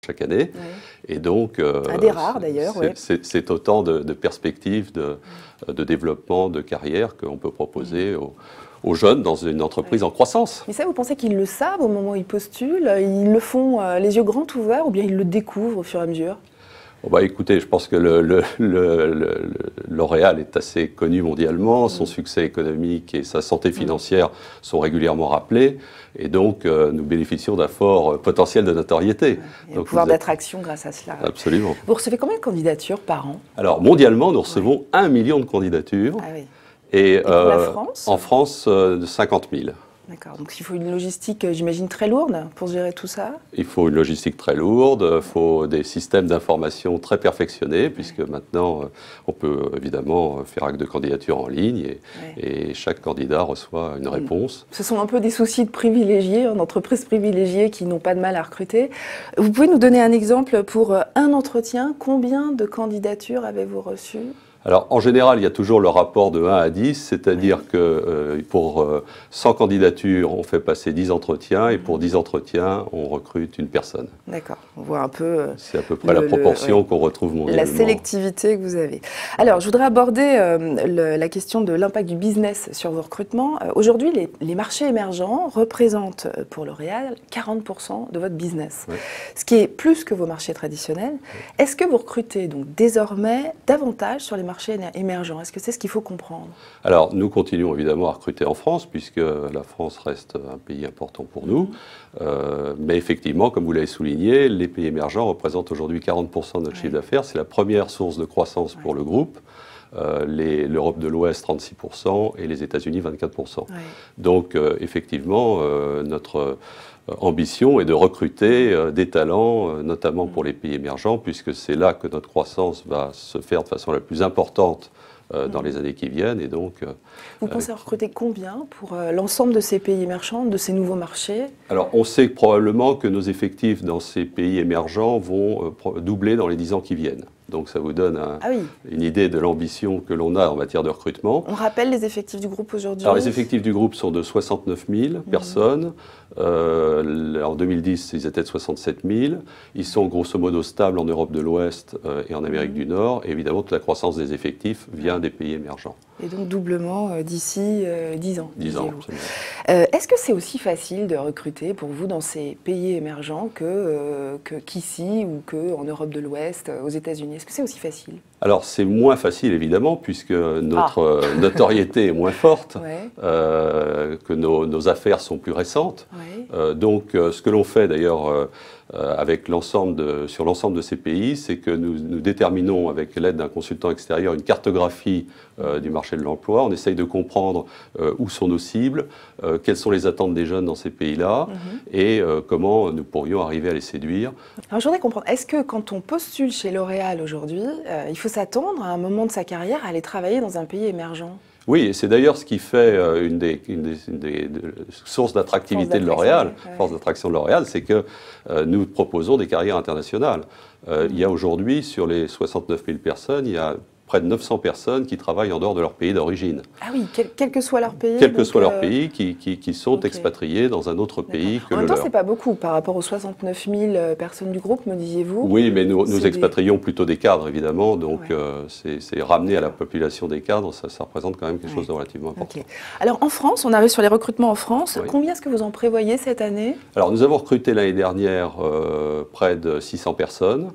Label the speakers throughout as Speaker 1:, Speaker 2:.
Speaker 1: chaque année.
Speaker 2: Oui.
Speaker 1: Et donc,
Speaker 2: un des rares d'ailleurs.
Speaker 1: C'est autant de perspectives de développement, de carrière qu'on peut proposer aux jeunes dans une entreprise en croissance.
Speaker 2: Mais ça, vous pensez qu'ils le savent au moment où ils postulent? Ils le font les yeux grands ouverts ou bien ils le découvrent au fur et à mesure?
Speaker 1: Bon bah écoutez, je pense que L'Oréal est assez connu mondialement, son succès économique et sa santé financière sont régulièrement rappelés, et donc nous bénéficions d'un fort potentiel de notoriété.
Speaker 2: Il y a un pouvoir d'attraction grâce à cela.
Speaker 1: Absolument.
Speaker 2: Vous recevez combien de candidatures par an?
Speaker 1: Alors mondialement, nous recevons 1 million de candidatures.
Speaker 2: Ah oui.
Speaker 1: Et
Speaker 2: pour la France?
Speaker 1: En France, 50 000.
Speaker 2: D'accord, donc il faut une logistique, j'imagine, très lourde pour gérer tout ça?
Speaker 1: Il faut une logistique très lourde, il faut des systèmes d'information très perfectionnés, puisque maintenant, on peut évidemment faire acte de candidature en ligne, et chaque candidat reçoit une réponse.
Speaker 2: Ce sont un peu des soucis de privilégiés, d'entreprises privilégiées qui n'ont pas de mal à recruter. Vous pouvez nous donner un exemple pour un entretien? Combien de candidatures avez-vous reçues?
Speaker 1: Alors, en général, il y a toujours le rapport de 1 à 10, c'est-à-dire que pour 100 candidatures, on fait passer 10 entretiens, et pour 10 entretiens, on recrute une personne.
Speaker 2: D'accord, on voit un peu...
Speaker 1: c'est à peu près la proportion qu'on retrouve mondialement.
Speaker 2: La sélectivité que vous avez. Alors, je voudrais aborder la question de l'impact du business sur vos recrutements. Aujourd'hui, les marchés émergents représentent pour L'Oréal 40% de votre business, ce qui est plus que vos marchés traditionnels. Est-ce que vous recrutez donc désormais davantage sur les marchés émergents? Est-ce que c'est ce qu'il faut comprendre?
Speaker 1: Alors, nous continuons évidemment à recruter en France, puisque la France reste un pays important pour nous. Mais effectivement, comme vous l'avez souligné, les pays émergents représentent aujourd'hui 40% de notre chiffre d'affaires. C'est la première source de croissance pour le groupe. L'Europe de l'Ouest, 36%, et les États-Unis, 24%. Donc, effectivement, notre ambition est de recruter des talents, notamment pour les pays émergents, puisque c'est là que notre croissance va se faire de façon la plus importante dans les années qui viennent. Et donc,
Speaker 2: vous pensez recruter combien pour l'ensemble de ces pays émergents, de ces nouveaux marchés?
Speaker 1: Alors, on sait probablement que nos effectifs dans ces pays émergents vont doubler dans les 10 ans qui viennent. Donc ça vous donne une idée de l'ambition que l'on a en matière de recrutement.
Speaker 2: On rappelle les effectifs du groupe aujourd'hui? Alors
Speaker 1: les effectifs du groupe sont de 69 000 personnes. En 2010, ils étaient de 67 000. Ils sont grosso modo stables en Europe de l'Ouest et en Amérique du Nord. Et évidemment, toute la croissance des effectifs vient des pays émergents.
Speaker 2: Et donc doublement d'ici 10 ans.
Speaker 1: 10 ans, absolument.
Speaker 2: Est-ce que c'est aussi facile de recruter pour vous dans ces pays émergents qu'ici ou qu'en Europe de l'Ouest, aux États-Unis? Est-ce que c'est aussi facile?
Speaker 1: Alors c'est moins facile évidemment, puisque notre notoriété est moins forte, que nos affaires sont plus récentes. Donc ce que l'on fait d'ailleurs sur l'ensemble de ces pays, c'est que nous déterminons avec l'aide d'un consultant extérieur une cartographie du marché de l'emploi. On essaye de comprendre où sont nos cibles, quelles sont les attentes des jeunes dans ces pays-là, et comment nous pourrions arriver à les séduire.
Speaker 2: Alors je voudrais comprendre, est-ce que quand on postule chez L'Oréal aujourd'hui, il faut s'attendre à un moment de sa carrière à aller travailler dans un pays émergent?
Speaker 1: Oui, et c'est d'ailleurs ce qui fait une des sources d'attractivité de L'Oréal, force d'attraction de L'Oréal, c'est que nous proposons des carrières internationales. Il y a aujourd'hui, sur les 69 000 personnes, il y a près de 900 personnes qui travaillent en dehors de leur pays d'origine.
Speaker 2: Ah oui, quel que soit leur pays.
Speaker 1: Quel que soit leur pays, qui sont expatriés dans un autre pays que le leur.
Speaker 2: En même temps, c'est pas beaucoup par rapport aux 69 000 personnes du groupe, me disiez-vous?
Speaker 1: Oui, mais nous expatrions plutôt des cadres, évidemment, donc c'est ramener à la population des cadres, ça représente quand même quelque chose de relativement important.
Speaker 2: Alors en France, on arrive sur les recrutements en France. Combien est-ce que vous en prévoyez cette année?
Speaker 1: Alors nous avons recruté l'année dernière près de 600 personnes,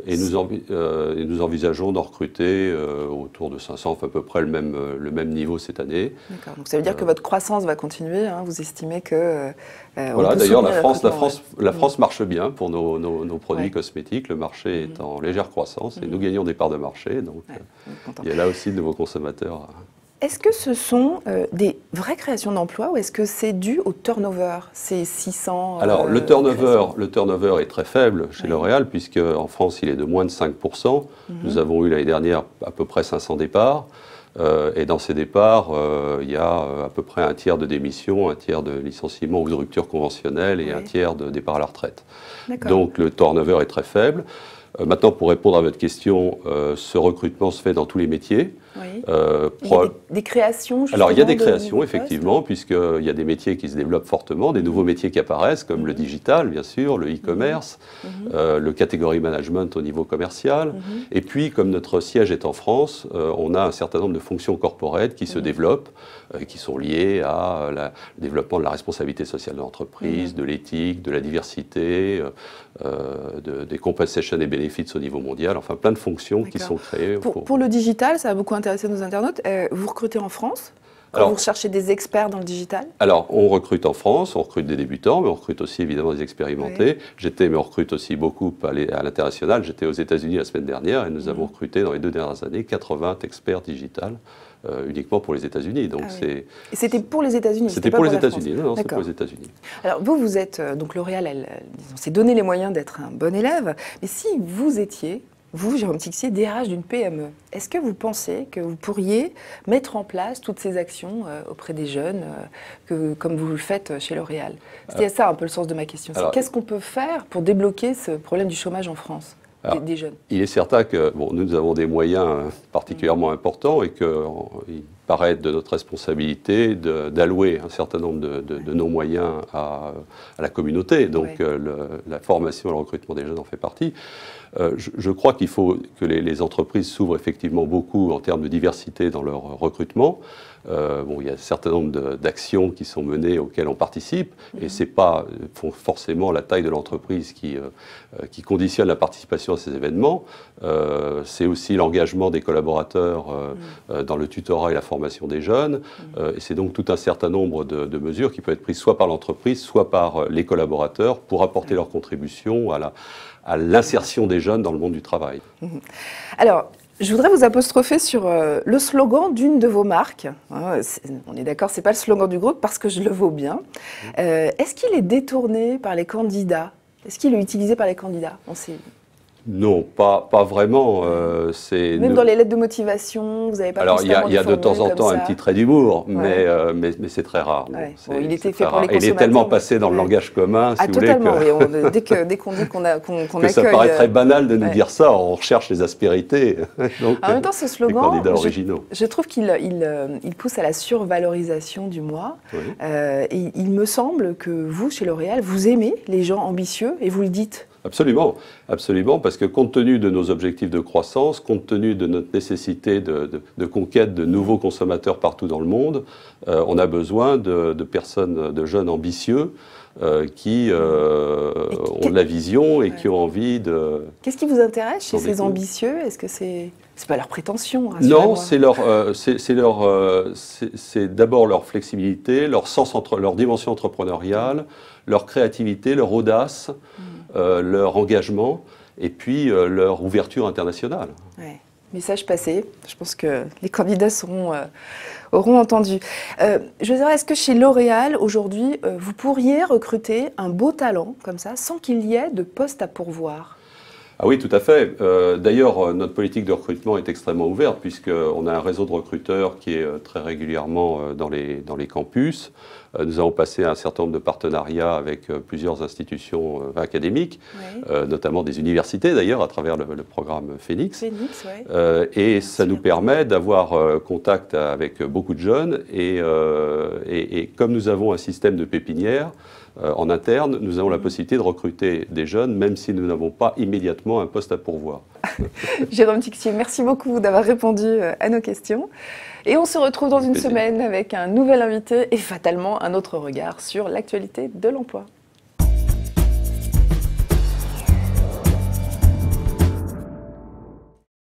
Speaker 1: et nous envisageons d'en recruter autour de 500, enfin à peu près le même niveau cette année.
Speaker 2: D'accord, donc ça veut dire que votre croissance va continuer, hein, vous estimez que...
Speaker 1: voilà, d'ailleurs la France marche bien pour nos produits cosmétiques, le marché est en légère croissance et nous gagnons des parts de marché, donc il y a là aussi de nouveaux consommateurs.
Speaker 2: Est-ce que ce sont des vraies créations d'emplois ou est-ce que c'est dû au turnover, ces 600
Speaker 1: Alors le turnover est très faible chez L'Oréal, puisque en France il est de moins de 5%. Nous avons eu l'année dernière à peu près 500 départs. Et dans ces départs, il y a à peu près un tiers de démission, un tiers de licenciement ou de rupture conventionnelle et un tiers de départ à la retraite. Donc le turnover est très faible. Maintenant, pour répondre à votre question, ce recrutement se fait dans tous les métiers.
Speaker 2: Oui. Il y a des créations, justement.
Speaker 1: Alors, il y a des créations, effectivement, puisqu'il y a des métiers qui se développent fortement, des nouveaux métiers qui apparaissent, comme le digital, bien sûr, le e-commerce, le category management au niveau commercial. Et puis, comme notre siège est en France, on a un certain nombre de fonctions corporate qui se développent, qui sont liées à le développement de la responsabilité sociale de l'entreprise, de l'éthique, de la diversité, des compensation et benefits au niveau mondial, enfin plein de fonctions qui sont créées.
Speaker 2: Pour le digital, ça a beaucoup intéressé nos internautes. Vous recrutez en France quand vous recherchez des experts dans le digital?
Speaker 1: Alors, on recrute en France, on recrute des débutants, mais on recrute aussi évidemment des expérimentés. Mais on recrute aussi beaucoup à l'international. J'étais aux États-Unis la semaine dernière et nous avons recruté dans les 2 dernières années 80 experts digital. Uniquement pour les États-Unis. Donc
Speaker 2: Et c'était pour les États-Unis?
Speaker 1: C'était pour les États-Unis. Non, c'est pour les États-Unis.
Speaker 2: Alors vous êtes, donc L'Oréal, s'est donné les moyens d'être un bon élève, mais si vous étiez, vous, Jérôme Tixier, DRH d'une PME, est-ce que vous pensez que vous pourriez mettre en place toutes ces actions auprès des jeunes, comme vous le faites chez L'Oréal? C'était ça un peu le sens de ma question. Qu'est-ce qu'on peut faire pour débloquer ce problème du chômage en France?
Speaker 1: Alors,
Speaker 2: des jeunes.
Speaker 1: Il est certain que nous avons des moyens particulièrement importants et qu'il paraît de notre responsabilité d'allouer un certain nombre de nos moyens à la communauté. Donc la formation et le recrutement des jeunes en fait partie. Je crois qu'il faut que les entreprises s'ouvrent effectivement beaucoup en termes de diversité dans leur recrutement. Il y a un certain nombre d'actions qui sont menées auxquelles on participe et ce n'est pas forcément la taille de l'entreprise qui conditionne la participation à ces événements. C'est aussi l'engagement des collaborateurs dans le tutorat et la formation des jeunes. Et c'est donc tout un certain nombre de mesures qui peuvent être prises soit par l'entreprise, soit par les collaborateurs pour apporter leur contribution à l'insertion des jeunes dans le monde du travail.
Speaker 2: Alors, je voudrais vous apostropher sur le slogan d'une de vos marques. On est d'accord, ce n'est pas le slogan du groupe parce que je le vaux bien. Est-ce qu'il est détourné par les candidats? Est-ce qu'il est utilisé par les candidats?
Speaker 1: Non, pas vraiment.
Speaker 2: Même dans les lettres de motivation, vous n'avez pas
Speaker 1: Alors, il y a de temps en temps un petit trait d'humour, mais c'est très rare.
Speaker 2: Il était fait pour les consommateurs.
Speaker 1: Il est tellement passé dans le langage commun, si vous voulez.
Speaker 2: Totalement, dès qu'on dit qu'on accueille...
Speaker 1: Ça paraît très banal de nous dire ça, on recherche les aspérités. Donc,
Speaker 2: en même temps, ce slogan, je trouve qu'il pousse à la survalorisation du moi. Et il me semble que vous, chez L'Oréal, vous aimez les gens ambitieux et vous le dites.
Speaker 1: Absolument, absolument, parce que compte tenu de nos objectifs de croissance, compte tenu de notre nécessité de conquête de nouveaux consommateurs partout dans le monde, on a besoin de personnes, de jeunes ambitieux qui ont de la vision et qui ont envie de...
Speaker 2: Qu'est-ce qui vous intéresse chez ces ambitieux? Est-ce que c'est pas leur prétention?
Speaker 1: Non, c'est d'abord leur flexibilité, leur dimension entrepreneuriale, leur créativité, leur audace, leur engagement et puis leur ouverture internationale.
Speaker 2: Ouais. Message passé. Je pense que les candidats auront entendu. Je veux dire, est-ce que chez L'Oréal, aujourd'hui, vous pourriez recruter un beau talent comme ça, sans qu'il y ait de poste à pourvoir?
Speaker 1: Ah oui, tout à fait. D'ailleurs, notre politique de recrutement est extrêmement ouverte puisqu'on a un réseau de recruteurs qui est très régulièrement dans les campus. Nous avons passé un certain nombre de partenariats avec plusieurs institutions académiques, notamment des universités d'ailleurs, à travers le programme Phoenix. Et ça nous permet d'avoir contact avec beaucoup de jeunes. Et comme nous avons un système de pépinière, en interne, nous avons la possibilité de recruter des jeunes, même si nous n'avons pas immédiatement un poste à pourvoir.
Speaker 2: Jérôme Tixier, merci beaucoup d'avoir répondu à nos questions. Et on se retrouve dans une semaine avec un nouvel invité et fatalement un autre regard sur l'actualité de l'emploi.